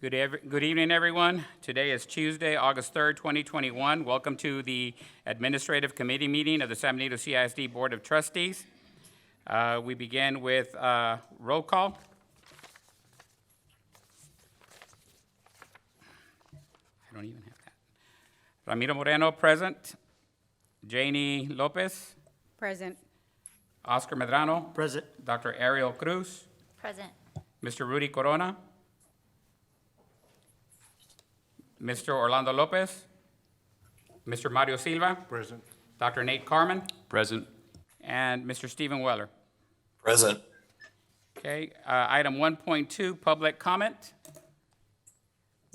Good evening, everyone. Today is Tuesday, August 3rd, 2021. Welcome to the Administrative Committee meeting of the San Benito CISD Board of Trustees. We begin with roll call. I don't even have that. Ramiro Moreno, present. Janie Lopez. Present. Oscar Medrano. Present. Dr. Ariel Cruz. Present. Mr. Rudy Corona. Mr. Orlando Lopez. Mr. Mario Silva. Present. Dr. Nate Carmen. Present. And Mr. Stephen Weller. Present. Okay, item 1.2, public comment.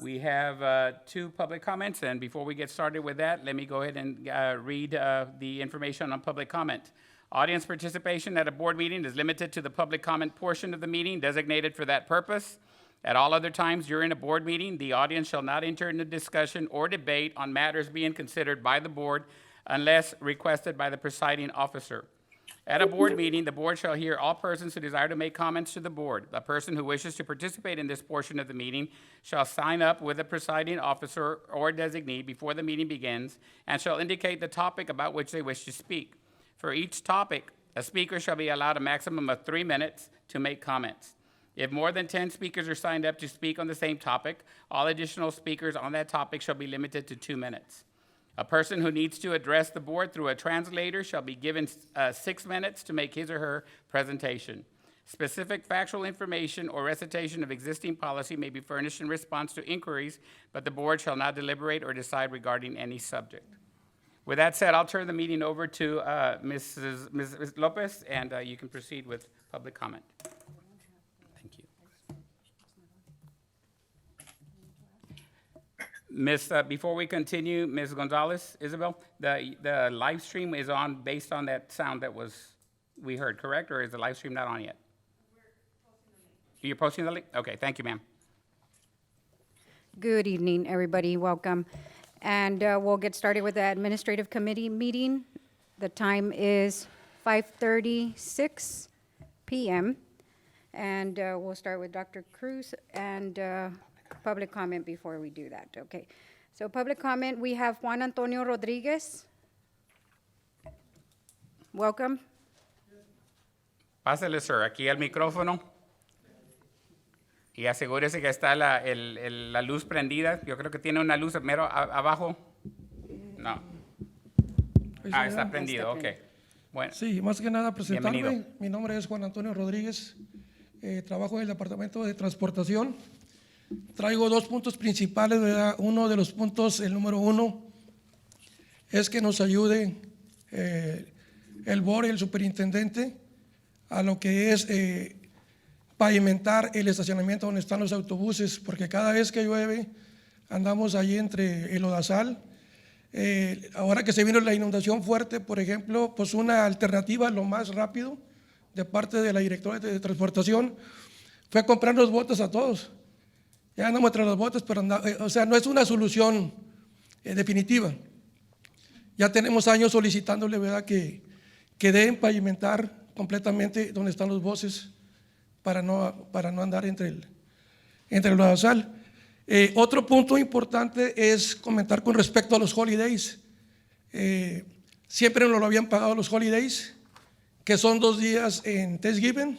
We have 2 public comments, and before we get started with that, let me go ahead and read the information on public comment. Audience participation at a board meeting is limited to the public comment portion of the meeting designated for that purpose. At all other times during a board meeting, the audience shall not enter into discussion or debate on matters being considered by the board unless requested by the presiding officer. At a board meeting, the board shall hear all persons who desire to make comments to the board. The person who wishes to participate in this portion of the meeting shall sign up with the presiding officer or designee before the meeting begins and shall indicate the topic about which they wish to speak. For each topic, a speaker shall be allowed a maximum of 3 minutes to make comments. If more than 10 speakers are signed up to speak on the same topic, all additional speakers on that topic shall be limited to 2 minutes. A person who needs to address the board through a translator shall be given 6 minutes to make his or her presentation. Specific factual information or recitation of existing policy may be furnished in response to inquiries, but the board shall not deliberate or decide regarding any subject. With that said, I'll turn the meeting over to Ms. Lopez, and you can proceed with public comment. Thank you. Before we continue, Ms. Gonzalez, Isabel, the live stream is on based on that sound that we heard, correct? Or is the live stream not on yet? You're posting the link? Okay, thank you, ma'am. Good evening, everybody. Welcome. And we'll get started with the Administrative Committee meeting. The time is 5:36 p.m. And we'll start with Dr. Cruz and public comment before we do that. Okay. So public comment, we have Juan Antonio Rodriguez. Welcome. Pásale, sir, aquí al micrófono. Y asegúrese que está la luz prendida. Yo creo que tiene una luz mero abajo. No. Ah, está prendido, ok. Bueno. Sí, más que nada presentarme. Bienvenido. Mi nombre es Juan Antonio Rodríguez. Trabajo en el Departamento de Transportación. Traigo 2 puntos principales, ¿verdad? Uno de los puntos, el número 1, es que nos ayude el board y el superintendente a lo que es pavimentar el estacionamiento donde están los autobuses, porque cada vez que llueve andamos ahí entre el lodazal. Ahora que se vino la inundación fuerte, por ejemplo, pues una alternativa lo más rápido de parte de la directora de transportación fue comprar los botes a todos. Ya andamos tras los botes, pero o sea, no es una solución definitiva. Ya tenemos años solicitándole, ¿verdad?, que deben pavimentar completamente donde están los buses para no andar entre el lodazal. Otro punto importante es comentar con respecto a los holidays. Siempre nos lo habían pagado los holidays, que son 2 días en Thanksgiving,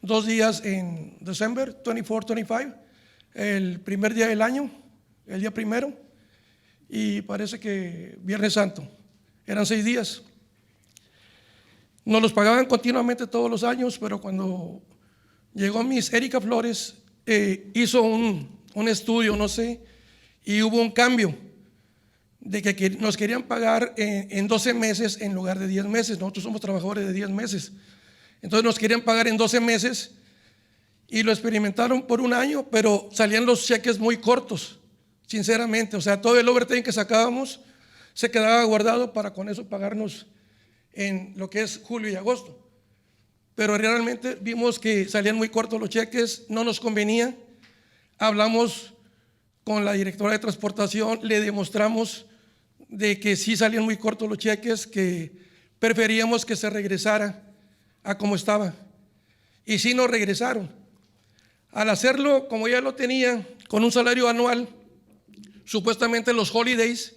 2 días en December 24, 25, el primer día del año, el día primero, y parece que Viernes Santo. Eran 6 días. Nos los pagaban continuamente todos los años, pero cuando llegó Miss Erika Flores, hizo un estudio, no sé, y hubo un cambio de que nos querían pagar en 12 meses en lugar de 10 meses. Nosotros somos trabajadores de 10 meses. Entonces nos querían pagar en 12 meses y lo experimentaron por 1 año, pero salían los cheques muy cortos, sinceramente. O sea, todo el overtime que sacábamos se quedaba guardado para con eso pagarnos en lo que es julio y agosto. Pero realmente vimos que salían muy cortos los cheques, no nos convenía. Hablamos con la directora de transportación, le demostramos de que sí salían muy cortos los cheques, que preferíamos que se regresara a como estaba. Y sí nos regresaron. Al hacerlo, como ya lo tenía, con un salario anual, supuestamente los holidays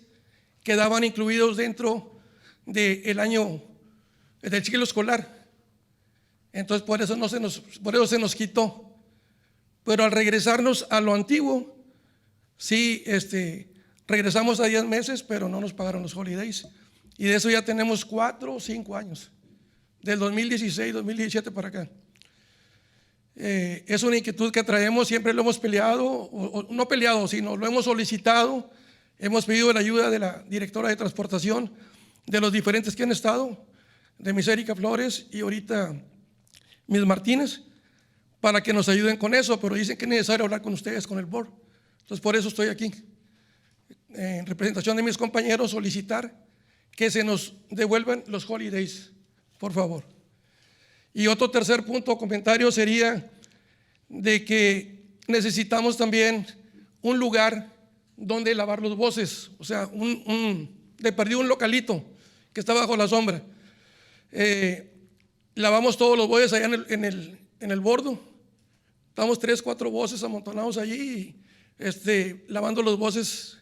quedaban incluidos dentro del año, del ciclo escolar. Entonces por eso se nos quitó. Pero al regresarnos a lo antiguo, sí, regresamos a 10 meses, pero no nos pagaron los holidays. Y de eso ya tenemos 4 o 5 años, del 2016, 2017 para acá. Es una inquietud que traemos, siempre lo hemos peleado, o no peleado, sino lo hemos solicitado. Hemos pedido la ayuda de la directora de transportación, de los diferentes que han estado, de Misérica Flores y ahorita Miss Martínez, para que nos ayuden con eso, pero dicen que es necesario hablar con ustedes, con el board. Entonces por eso estoy aquí, en representación de mis compañeros, solicitar que se nos devuelvan los holidays, por favor. Y otro tercer punto o comentario sería de que necesitamos también un lugar donde lavar los boces, o sea, de perdido un localito que está bajo la sombra. Lavamos todos los boces allá en el bordo. Estamos 3, 4 boces amontonados allí, lavando los boces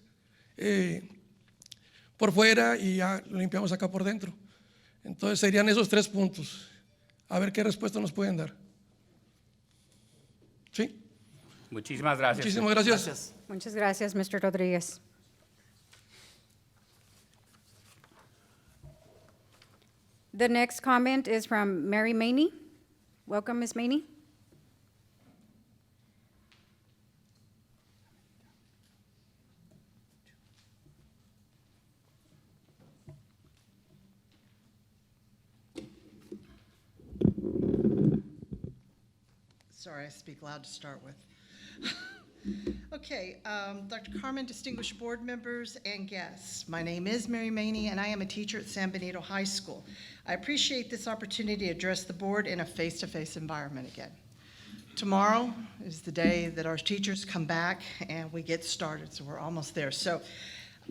por fuera y ya lo limpiamos acá por dentro. Entonces serían esos 3 puntos. A ver qué respuesta nos pueden dar. ¿Sí? Muchísimas gracias. Muchísimas gracias. Muchas gracias, Mr. Rodriguez. The next comment is from Mary Maney. Welcome, Ms. Maney. Sorry, I speak loud to start with. Okay, Dr. Carmen, distinguished board members and guests. My name is Mary Maney, and I am a teacher at San Benito High School. I appreciate this opportunity to address the board in a face-to-face environment again. Tomorrow is the day that our teachers come back and we get started, so we're almost there. So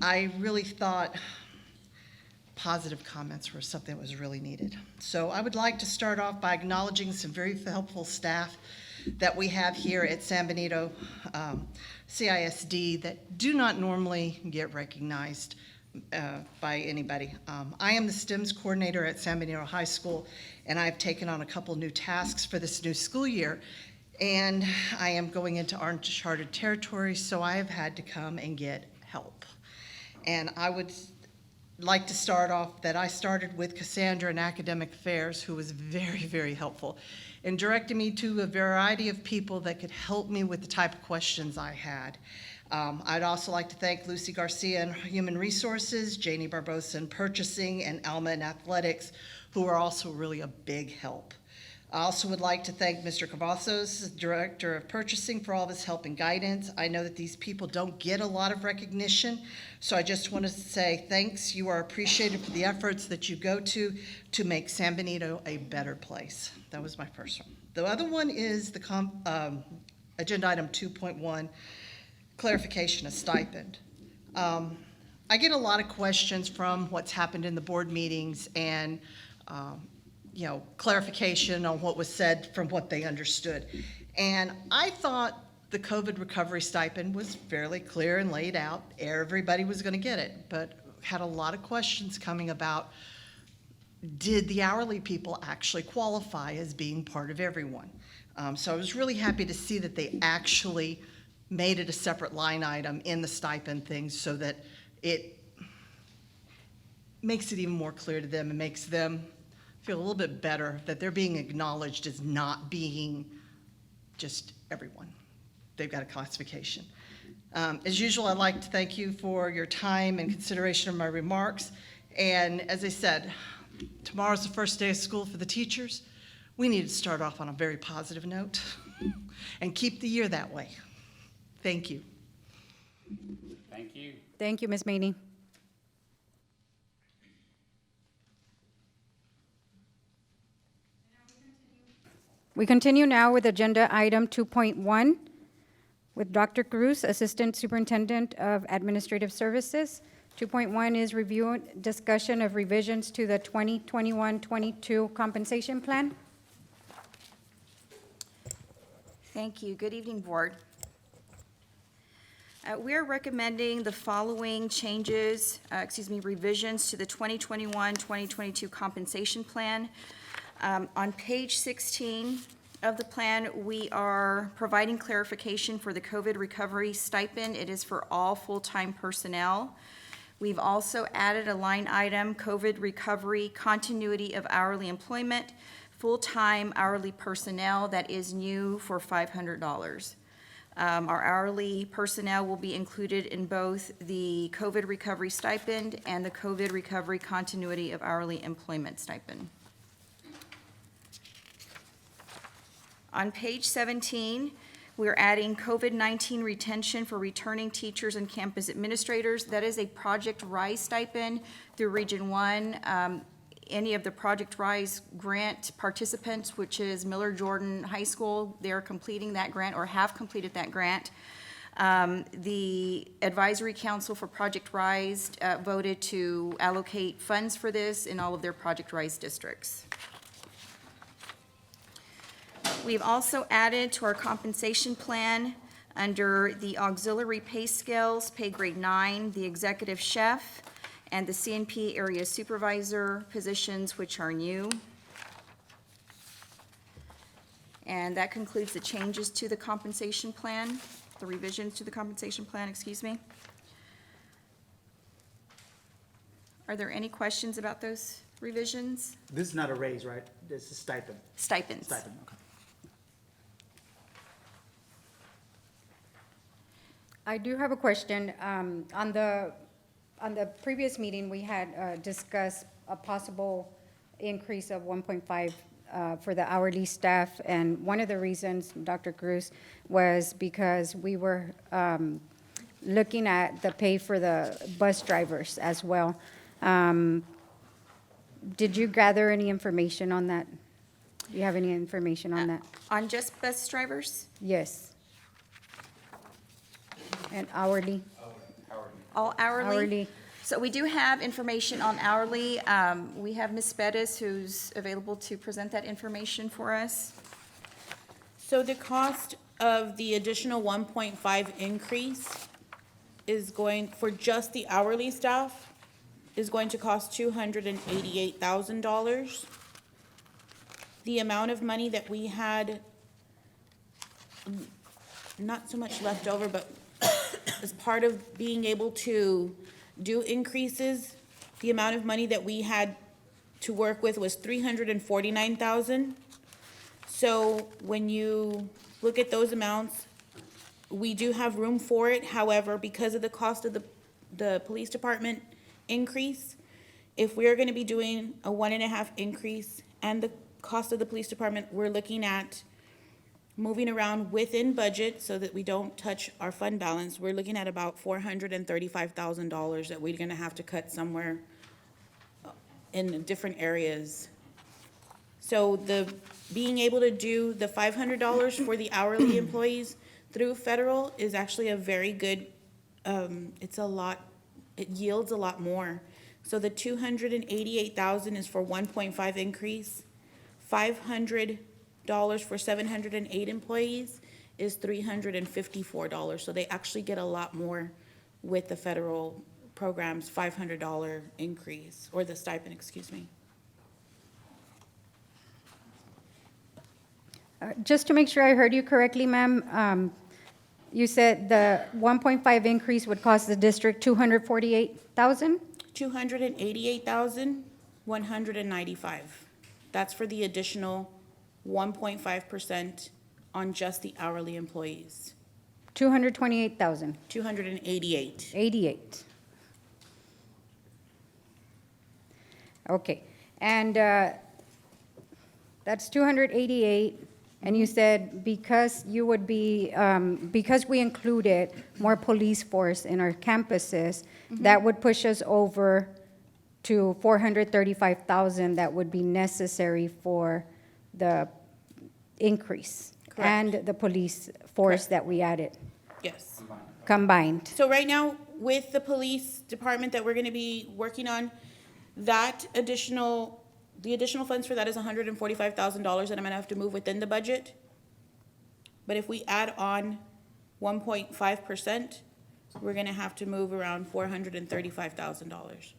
I really thought positive comments were something that was really needed. So I would like to start off by acknowledging some very helpful staff that we have here at San Benito CISD that do not normally get recognized by anybody. I am the STEMS coordinator at San Benito High School, and I've taken on a couple new tasks for this new school year, and I am going into uncharted territory, so I have had to come and get help. And I would like to start off that I started with Cassandra in Academic Affairs, who was very, very helpful in directing me to a variety of people that could help me with the type of questions I had. I'd also like to thank Lucy Garcia in Human Resources, Janie Barbosa in Purchasing, and Alma in Athletics, who are also really a big help. I also would like to thank Mr. Cavazos, Director of Purchasing, for all of his help and guidance. I know that these people don't get a lot of recognition, so I just want to say thanks. You are appreciated for the efforts that you go to make San Benito a better place. That was my first one. The other one is the agenda item 2.1, clarification of stipend. I get a lot of questions from what's happened in the board meetings and clarification on what was said from what they understood. And I thought the COVID recovery stipend was fairly clear and laid out. Everybody was going to get it, but had a lot of questions coming about, did the hourly people actually qualify as being part of everyone? So I was really happy to see that they actually made it a separate line item in the stipend thing so that it makes it even more clear to them and makes them feel a little bit better that they're being acknowledged as not being just everyone. They've got a classification. As usual, I'd like to thank you for your time and consideration of my remarks. And as I said, tomorrow's the first day of school for the teachers. We need to start off on a very positive note and keep the year that way. Thank you. Thank you. Thank you, Ms. Maney. We continue now with agenda item 2.1 with Dr. Cruz, Assistant Superintendent of Administrative Services. 2.1 is review and discussion of revisions to the 2021-22 compensation plan. Thank you. Good evening, Board. We are recommending the following changes, revisions to the 2021-2022 compensation plan. On page 16 of the plan, we are providing clarification for the COVID recovery stipend. It is for all full-time personnel. We've also added a line item, COVID recovery, continuity of hourly employment, full-time hourly personnel, that is new for $500. Our hourly personnel will be included in both the COVID recovery stipend and the COVID recovery continuity of hourly employment stipend. On page 17, we're adding COVID-19 retention for returning teachers and campus administrators. That is a Project Rise stipend through Region 1. Any of the Project Rise grant participants, which is Miller Jordan High School, they're completing that grant or have completed that grant. The Advisory Council for Project Rise voted to allocate funds for this in all of their Project Rise districts. We've also added to our compensation plan under the auxiliary pay scales, pay grade 9, the executive chef, and the CNP area supervisor positions, which are new. And that concludes the changes to the compensation plan, the revisions to the compensation plan, excuse me. Are there any questions about those revisions? This is not a raise, right? This is stipend. Stipends. Stipend, okay. I do have a question. On the previous meeting, we had discussed a possible increase of 1.5 for the hourly staff. And one of the reasons, Dr. Cruz, was because we were looking at the pay for the bus drivers as well. Did you gather any information on that? Do you have any information on that? On just bus drivers? Yes. And hourly? All hourly? Hourly. So we do have information on hourly. We have Ms. Bettis, who's available to present that information for us. So the cost of the additional 1.5 increase is going, for just the hourly staff, is going to cost $288,000. The amount of money that we had, not so much left over, but as part of being able to do increases, the amount of money that we had to work with was $349,000. So when you look at those amounts, we do have room for it. However, because of the cost of the police department increase, if we're gonna be doing a 1.5 increase and the cost of the police department, we're looking at moving around within budget so that we don't touch our fund balance. We're looking at about $435,000 that we're gonna have to cut somewhere in different areas. So being able to do the $500 for the hourly employees through federal is actually a very good, it's a lot, it yields a lot more. So the $288,000 is for 1.5 increase. $500 for 708 employees is $354. So they actually get a lot more with the federal program's $500 increase, or the stipend, excuse me. Just to make sure I heard you correctly, ma'am, you said the 1.5 increase would cost the district $248,000? $288,195. That's for the additional 1.5% on just the hourly employees. 228,000, 288. 88. Okay, and that's 288, and you said because you would be, because we included more police force in our campuses, that would push us over to 435,000 that would be necessary for the increase. Correct. And the police force Correct. that we added, Yes. combined. So right now, with the police department that we're gonna be working on, the additional funds for that is $145,000 that I'm gonna have to move within the budget. But if we add on 1.5%, we're gonna have to move around $435,000.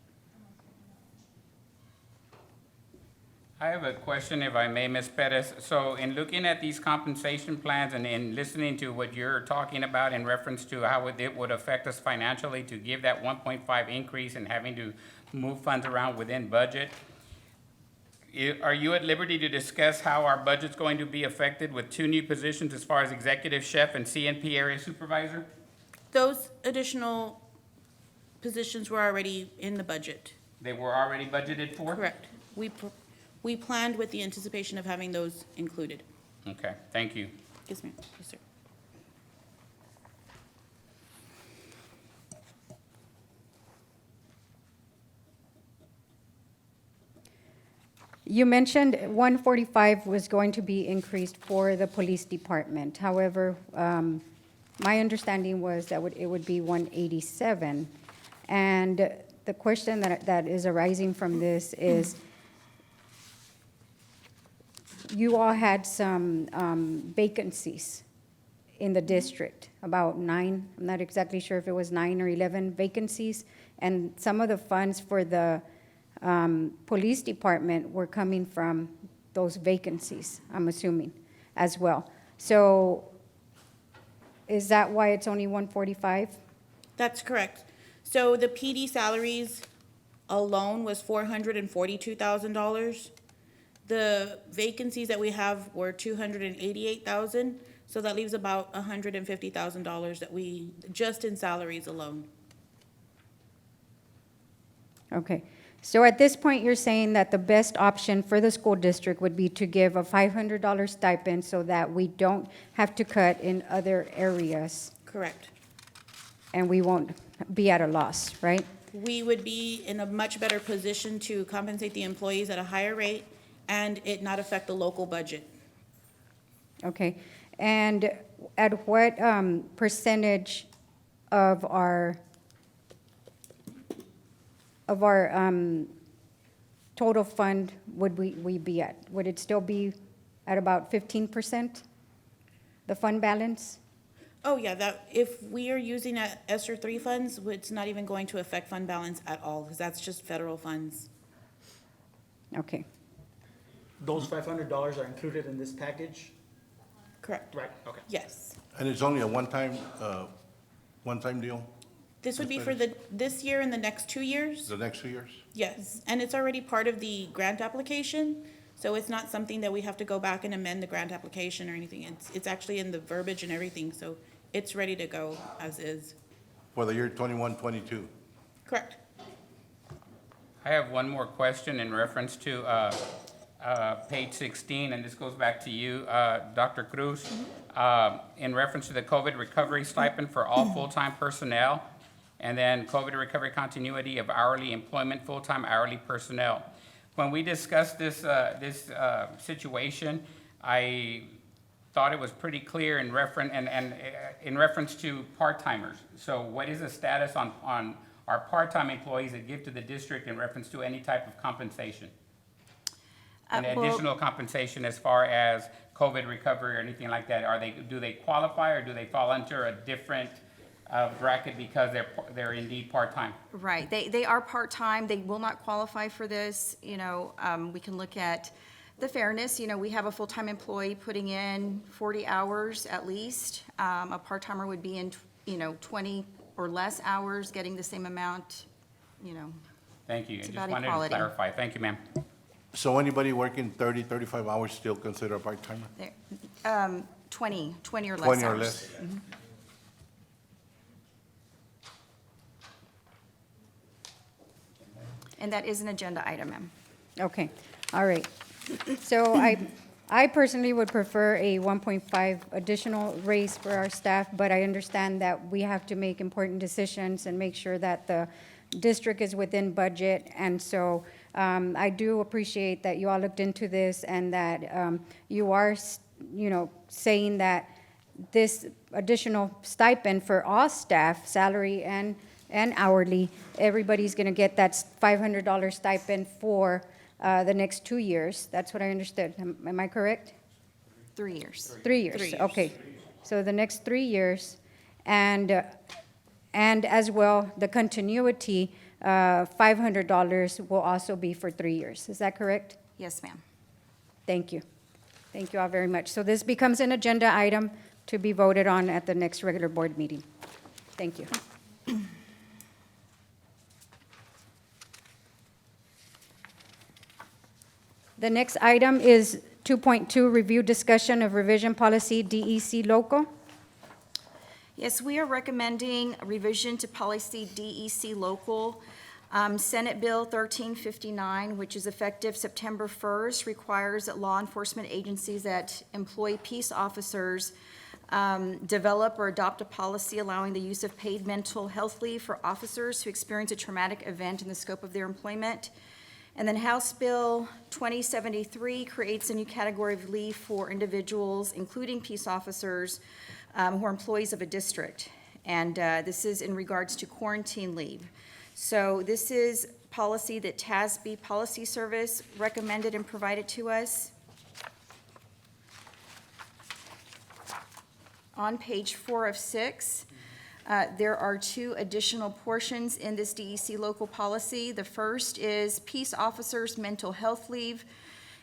I have a question, if I may, Ms. Pettis. So in looking at these compensation plans and in listening to what you're talking about in reference to how it would affect us financially to give that 1.5 increase and having to move funds around within budget, are you at liberty to discuss how our budget's going to be affected with two new positions as far as executive chef and CNP area supervisor? Those additional positions were already in the budget. They were already budgeted for? Correct. We planned with the anticipation of having those included. Okay, thank you. Yes, ma'am. Yes, sir. You mentioned 145 was going to be increased for the police department. However, my understanding was that it would be 187. And the question that is arising from this is, you all had some vacancies in the district, about 9, I'm not exactly sure if it was 9 or 11 vacancies, and some of the funds for the police department were coming from those vacancies, I'm assuming, as well. So is that why it's only 145? That's correct. So the PD salaries alone was $442,000. The vacancies that we have were 288,000, so that leaves about $150,000 that we, just in salaries alone. Okay. So at this point, you're saying that the best option for the school district would be to give a $500 stipend so that we don't have to cut in other areas, Correct. and we won't be at a loss, right? We would be in a much better position to compensate the employees at a higher rate and it not affect the local budget. Okay. And at what percentage of our total fund would we be at? Would it still be at about 15%, the fund balance? Oh, yeah, that, if we are using ESSER 3 funds, it's not even going to affect fund balance at all, because that's just federal funds. Okay. Those $500 are included in this package? Correct. Right, okay. Yes. And it's only a one-time deal, This would be for this year and the next 2 years? the next 2 years? Yes, and it's already part of the grant application, so it's not something that we have to go back and amend the grant application or anything. It's actually in the verbiage and everything, so it's ready to go as is. For the year 21, 22? Correct. I have one more question in reference to page 16, and this goes back to you, Dr. Cruz. In reference to the COVID recovery stipend for all full-time personnel, and then COVID recovery continuity of hourly employment, full-time hourly personnel. When we discussed this situation, I thought it was pretty clear in reference to part-timers. So what is the status on our part-time employees that give to the district in reference to any type of compensation? And additional compensation as far as COVID recovery or anything like that? Do they qualify, or do they fall under a different bracket because they're indeed part-time? Right, they are part-time, they will not qualify for this, we can look at the fairness, we have a full-time employee putting in 40 hours at least. A part-timer would be in, 20 or less hours, getting the same amount, Thank you. I It's just about wanted to equality. clarify. Thank you, ma'am. So anybody working 30, 35 hours still considered a part-timer? there, 20 or less 20 or hours. less? And that is an agenda item, ma'am. Okay, all right. So I personally would prefer a 1.5 additional raise for our staff, but I understand that we have to make important decisions and make sure that the district is within budget. And so I do appreciate that you all looked into this and that you are, saying that this additional stipend for all staff, salary and hourly, everybody's going to get that $500 stipend for the next 2 years. That's what I understood. Am I correct? 3 years. 3 years, 3 years. okay. so the next 3 years, and as well, the continuity, $500 will also be for 3 years. Is that correct? Yes, ma'am. Thank you. Thank you all very much. So this becomes an agenda item to be voted on at the next regular board meeting. Thank you. The next item is 2.2, review discussion of revision policy DEC local. Yes, we are recommending a revision to policy DEC local. Senate Bill 1359, which is effective September 1st, requires that law enforcement agencies that employ peace officers develop or adopt a policy allowing the use of paid mental health leave for officers who experience a traumatic event in the scope of their employment. And then House Bill 2073 creates a new category of leave for individuals, including peace officers, who are employees of a district. And this is in regards to quarantine leave. So this is policy that TASB Policy Service recommended and provided to us. On page 4 of 6, there are 2 additional portions in this DEC local policy. The first is peace officers' mental health leave.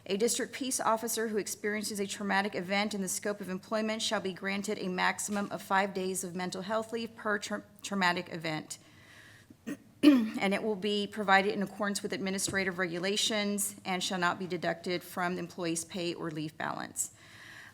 A district peace officer who experiences a traumatic event in the scope of employment shall be granted a maximum of 5 days of mental health leave per traumatic event. And it will be provided in accordance with administrative regulations and shall not be deducted from the employee's pay or leave balance.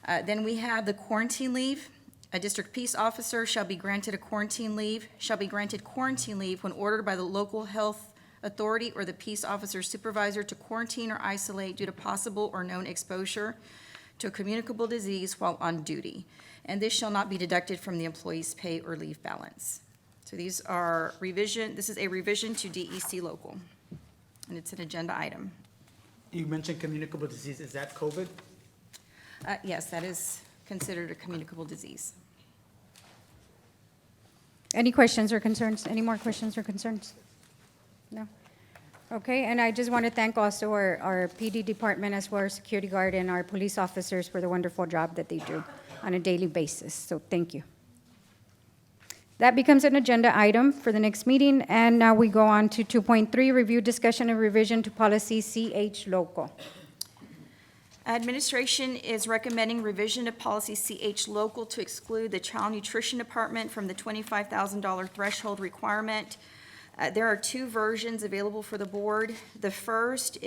Then we have the quarantine leave. A district peace officer shall be granted quarantine leave when ordered by the local health authority or the peace officer's supervisor to quarantine or isolate due to possible or known exposure to a communicable disease while on duty. And this shall not be deducted from the employee's pay or leave balance. So these are this is a revision to DEC local, and it's an agenda item. You mentioned communicable disease, is that COVID? Yes, that is considered a communicable disease. Any questions or concerns? Any more questions or concerns? No? Okay, and I just want to thank also our PD department as well as security guard and our police officers for the wonderful job that they do on a daily basis, so thank you. That becomes an agenda item for the next meeting, and now we go on to 2.3, review, discussion, and revision to policy CH local. Administration is recommending revision of policy CH local to exclude the child nutrition department from the $25,000 threshold requirement. There are 2 versions available for the board. The first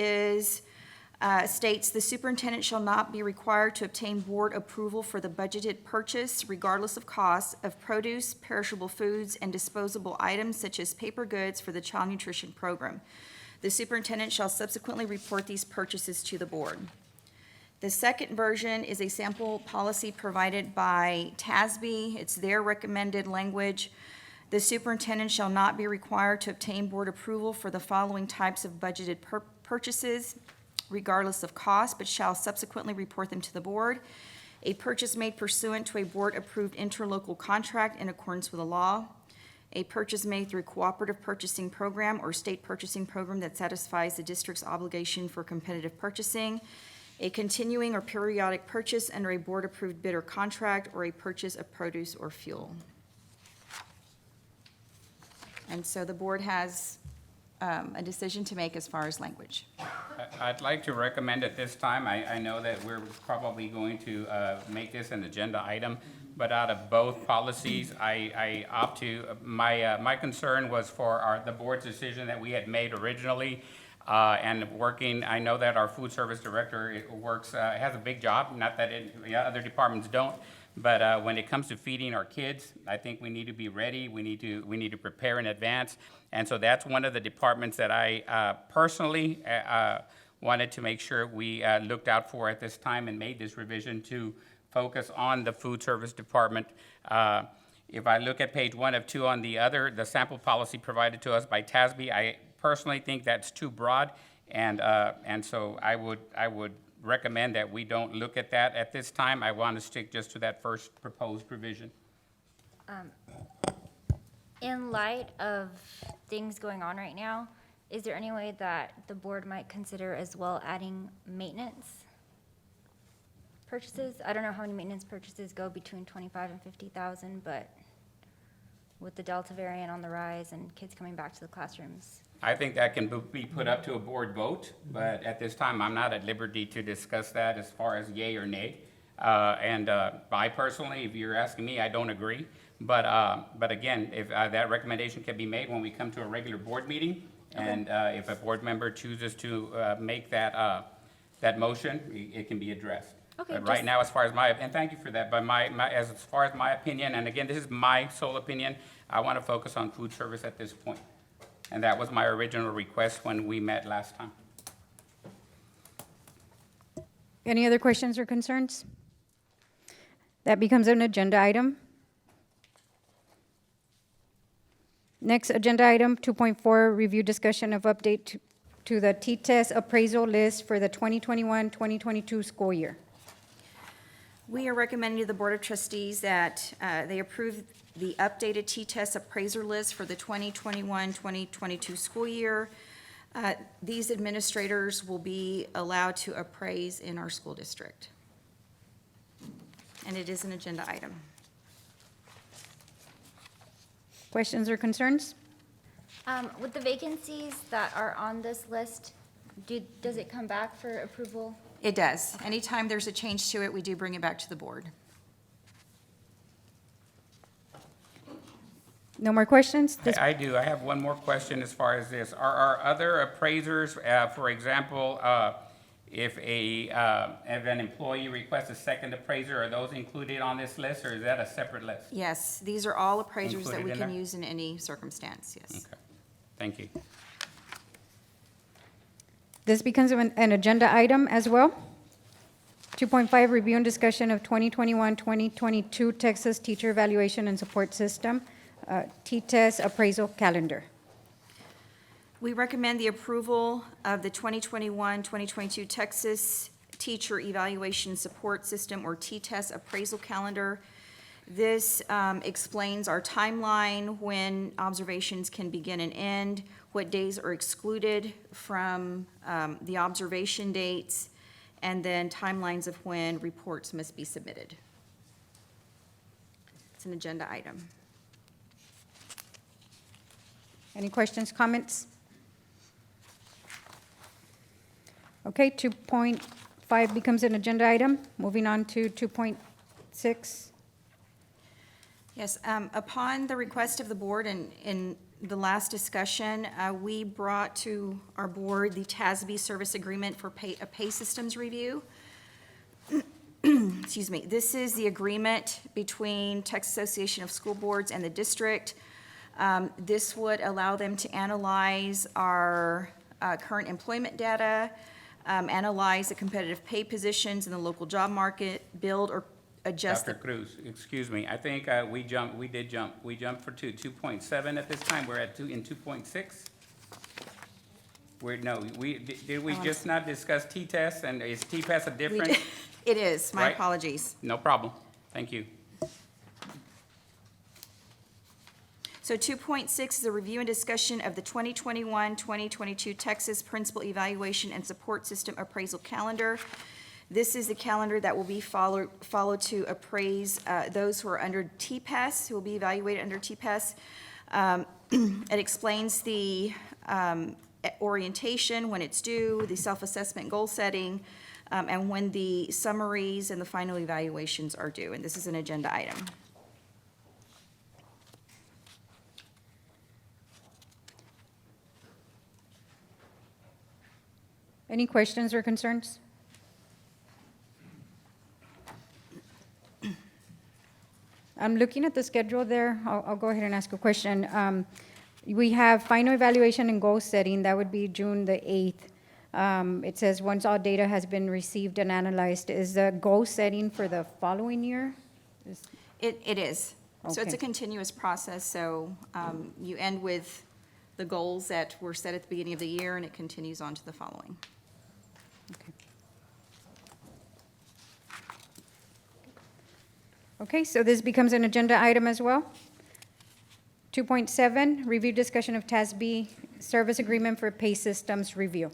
states the superintendent shall not be required to obtain board approval for the budgeted purchase, regardless of cost, of produce, perishable foods, and disposable items such as paper goods for the child nutrition program. The superintendent shall subsequently report these purchases to the board. The second version is a sample policy provided by TASB. It's their recommended language. The superintendent shall not be required to obtain board approval for the following types of budgeted purchases, regardless of cost, but shall subsequently report them to the board. A purchase made pursuant to a board-approved interlocal contract in accordance with the law. A purchase made through cooperative purchasing program or state purchasing program that satisfies the district's obligation for competitive purchasing. A continuing or periodic purchase under a board-approved bid or contract, or a purchase of produce or fuel. And so the board has a decision to make as far as language. I'd like to recommend at this time, I know that we're probably going to make this an agenda item, but out of both policies, I opt to, my concern was for the board's decision that we had made originally, and working, I know that our food service director works, has a big job, not that other departments don't, but when it comes to feeding our kids, I think we need to be ready. We need to prepare in advance, and so that's one of the departments that I personally wanted to make sure we looked out for at this time and made this revision to focus on the food service department. If I look at page 1 of 2 on the sample policy provided to us by TASB, I personally think that's too broad, and so I would recommend that we don't look at that at this time. I want to stick just to that first proposed revision. In light of things going on right now, is there any way that the board might consider as well adding maintenance purchases. I don't know how many maintenance purchases go between 25 and 50,000, but with the Delta variant on the rise and kids coming back to the classrooms. I think that can be put up to a board vote, but at this time, I'm not at liberty to discuss that as far as yay or nay. I personally, if you're asking me, I don't agree. But again, if that recommendation can be made when we come to a regular board meeting, and if a board member chooses to make that motion, it can be addressed. Okay, But right just- now, as far as and thank you for that, but as far as my opinion, and again, this is my sole opinion, I want to focus on food service at this point. And that was my original request when we met last time. Any other questions or concerns? That becomes an agenda item. Next agenda item, 2.4, review discussion of update to the T-test appraisal list for the 2021-2022 school year. We are recommending to the Board of Trustees that they approve the updated T-test appraiser list for the 2021-2022 school year. These administrators will be allowed to appraise in our school district. And it is an agenda item. Questions or concerns? With the vacancies that are on this list, does it come back for approval? It does. Anytime there's a change to it, we do bring it back to the board. No more questions? This- I do. I have one more question as far as this. Are our other appraisers, for example, if an employee requests a second appraiser, are those included on this list, or is that a separate list? Yes, these are all appraisers that we Included in can there? use in any circumstance, yes. Okay. Thank you. This becomes an agenda item as well. 2.5, review and discussion of 2021-2022 Texas Teacher Evaluation and Support System, T-test appraisal calendar. We recommend the approval of the 2021-2022 Texas Teacher Evaluation Support System, or T-test appraisal calendar. This explains our timeline, when observations can begin and end, what days are excluded from the observation dates, and then timelines of when reports must be submitted. It's an agenda item. Any questions, comments? Okay, 2.5 becomes an agenda item. Moving on to 2.6. Yes, upon the request of the board and in the last discussion, we brought to our board the TASB service agreement for a pay systems review. Excuse me. This is the agreement between Texas Association of School Boards and the district. This would allow them to analyze our current employment data, analyze the competitive pay positions in the local job market, build or adjust. Dr. Cruz, excuse me, I think we did jump. We jumped for 2.7 at this time. We're at 2.6? Did we just not discuss T-test, and is T-test a different? It is, my Right. apologies. No problem. Thank you. So 2.6 is a review and discussion of the 2021-2022 Texas Principal Evaluation and Support System Appraisal Calendar. This is the calendar that will be followed to appraise those who are under TPAS, who will be evaluated under TPAS. It explains the orientation, when it's due, the self-assessment goal setting, and when the summaries and the final evaluations are due. And this is an agenda item. Any questions or concerns? I'm looking at the schedule there. I'll go ahead and ask a question. We have final evaluation and goal setting. That would be June the 8th. It says, once all data has been received and analyzed. Is the goal setting for the following year? It is. So it's a Okay. continuous process, so you end with the goals that were set at the beginning of the year, and it continues on to the following. Okay, so this becomes an agenda item as well. 2.7, review discussion of TASB service agreement for pay systems review.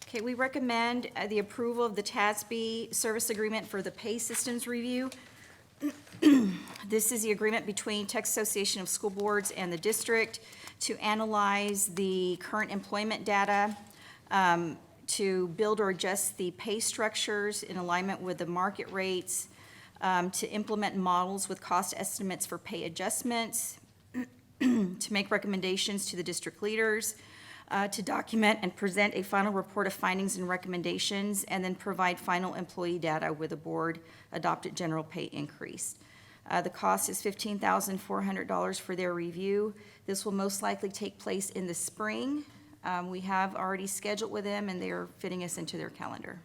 Okay, we recommend the approval of the TASB service agreement for the pay systems review. This is the agreement between Texas Association of School Boards and the district to analyze the current employment data, to build or adjust the pay structures in alignment with the market rates, to implement models with cost estimates for pay adjustments, to make recommendations to the district leaders, to document and present a final report of findings and recommendations, and then provide final employee data with a board-adopted general pay increase. The cost is $15,400 for their review. This will most likely take place in the spring. We have already scheduled with them, and they are fitting us into their calendar.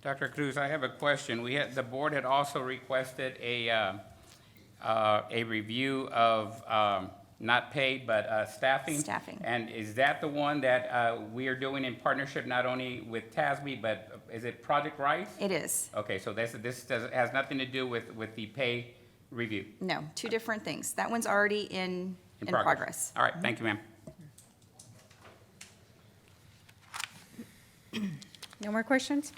Dr. Cruz, I have a question. The board had also requested a review of, not paid, but staffing. Staffing. And is that the one that we are doing in partnership not only with TASB, but is it Project Rise? It is. Okay, so this has nothing to do with the pay review? No, two different things. That one's already in progress. All right, thank you, ma'am. No more questions?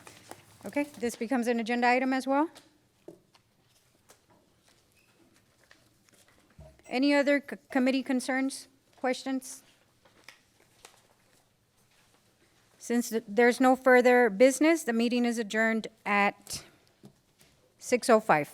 Okay, this becomes an agenda item as well. Any other committee concerns, questions? Since there's no further business, the meeting is adjourned at 6:05.